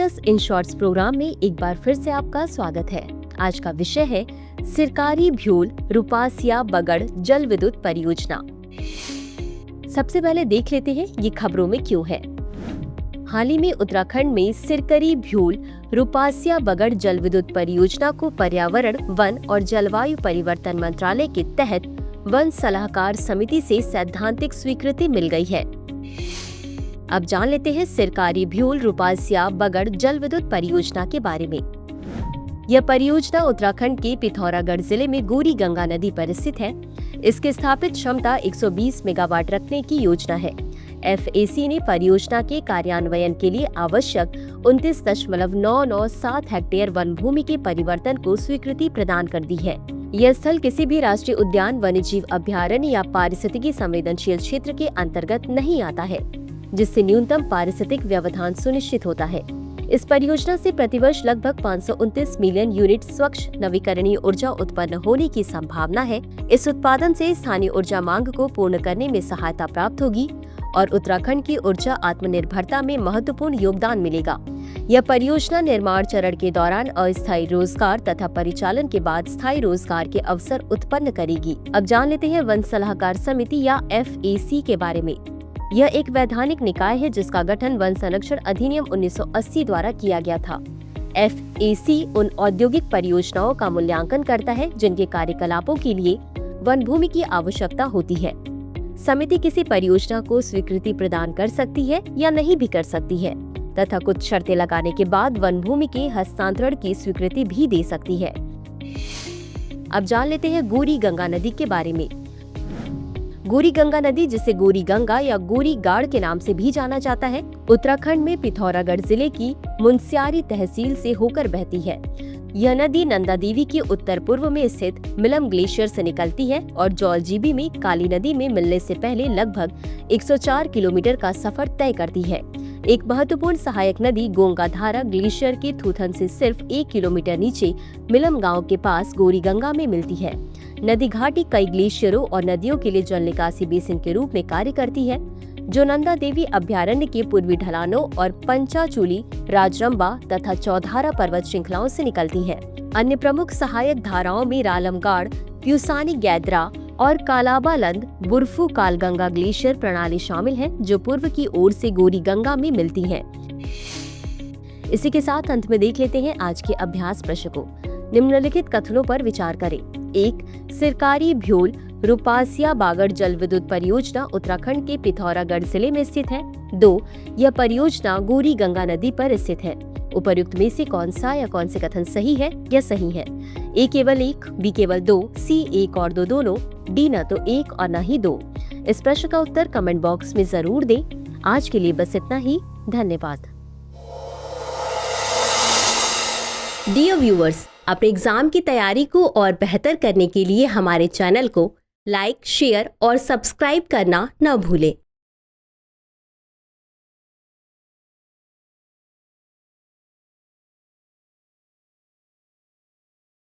GS in shorts programme में एक बार फिर से आपका स्वागत है। आज का विषय है सिरकारी भ्यूल रुपासिया बगड़ जल विद्युत परियोजना। सबसे पहले देख लेते हैं ये खबरों में क्यों है। हाल ही में उत्तराखंड में सिरकारी भ्यूल रुपासिया बगड़ जल विद्युत परियोजना को पर्यावरण, वन और जलवायु परिवर्तन मंत्रालय के तहत वन सलाहकार समिति से सैद्धांतिक स्वीकृति मिल गई है। अब जान लेते हैं सिरकारी भ्यूल रुपासिया बगड़ जल विद्युत परियोजना के बारे में। यह परियोजना उत्तराखंड के पिथौरागढ़ जिले में गौरी गंगा नदी पर स्थित है। इसकी स्थापित क्षमता 120 मेगावाट रखने की योजना है। FAC ने परियोजना के कार्यान्वयन के लिए आवश्यक 29.997 हेक्टेयर वन भूमि के परिवर्तन को स्वीकृति प्रदान कर दी है। यह स्थल किसी भी राष्ट्रीय उद्यान, वन्यजीव अभयारण्य या पारिस्थितिकी संवेदनशील क्षेत्र के अंतर्गत नहीं आता है, जिससे न्यूनतम पारिस्थितिक व्यवधान सुनिश्चित होता है। इस परियोजना से प्रतिवर्ष लगभग 529 मिलियन यूनिट स्वच्छ नवीकरणीय ऊर्जा उत्पन्न होने की संभावना है। इस उत्पादन से स्थानीय ऊर्जा मांग को पूर्ण करने में सहायता प्राप्त होगी और उत्तराखंड की ऊर्जा आत्मनिर्भरता में महत्वपूर्ण योगदान मिलेगा। यह परियोजना निर्माण चरण के दौरान अस्थायी रोजगार तथा परिचालन के बाद स्थायी रोजगार के अवसर उत्पन्न करेगी। अब जान लेते हैं वन सलाहकार समिति या FAC के बारे में। यह एक वैधानिक निकाय है जिसका गठन वन संरक्षण अधिनियम 1980 द्वारा किया गया था। FAC उन औद्योगिक परियोजनाओं का मूल्यांकन करता है जिनके कार्यकलापों के लिए वन भूमि की आवश्यकता होती है। समिति किसी परियोजना को स्वीकृति प्रदान कर सकती है या नहीं भी कर सकती है तथा कुछ शर्तें लगाने के बाद वन भूमि के हस्तांतरण की स्वीकृति भी दे सकती है। अब जान लेते हैं गौरी गंगा नदी के बारे में। गौरी गंगा नदी, जिसे गौरी गंगा या गौरी गाड़ के नाम से भी जाना जाता है, उत्तराखंड में पिथौरागढ़ जिले की मुनस्यारी तहसील से होकर बहती है। यह नदी नंदा देवी के उत्तर पूर्व में स्थित मिलम ग्लेशियर से निकलती है और जौलजीबी में काली नदी में मिलने से पहले लगभग 104 किलोमीटर का सफर तय करती है। एक महत्वपूर्ण सहायक नदी गोंगाधारा ग्लेशियर के थूथन से सिर्फ 1 किलोमीटर नीचे मिलम गांव के पास गौरी गंगा में मिलती है। नदी घाटी कई ग्लेशियरों और नदियों के लिए जल निकासी बेसिन के रूप में कार्य करती है, जो नंदा देवी अभयारण्य के पूर्वी ढलानों और पंचाचूली, राजरंबा तथा चौधारा पर्वत श्रृंखलाओं से निकलती है। अन्य प्रमुख सहायक धाराओं में रालमगाड़, प्यूसानी गैद्रा और कालाबालंद बुरफू कालगंगा ग्लेशियर प्रणाली शामिल है, जो पूर्व की ओर से गौरी गंगा में मिलती है। इसी के साथ अंत में देख लेते हैं आज के अभ्यास प्रश्न को। निम्नलिखित कथनों पर विचार करें। 1. सिरकारी भ्यूल रुपासिया बागड़ जल विद्युत परियोजना उत्तराखंड के पिथौरागढ़ जिले में स्थित है। 2. यह परियोजना गौरी गंगा नदी पर स्थित है। उपर्युक्त में से कौन सा या कौन से कथन सही है या सही है? A केवल 1, B केवल 2, C 1 और 2 दोनों, D न तो 1 और न ही 2। इस प्रश्न का उत्तर कमेंट बॉक्स में जरूर दें। आज के लिए बस इतना ही। धन्यवाद। डियर व्यूअर्स, अपने एग्जाम की तैयारी को और बेहतर करने के लिए हमारे चैनल को लाइक, शेयर और सब्सक्राइब करना न भूलें।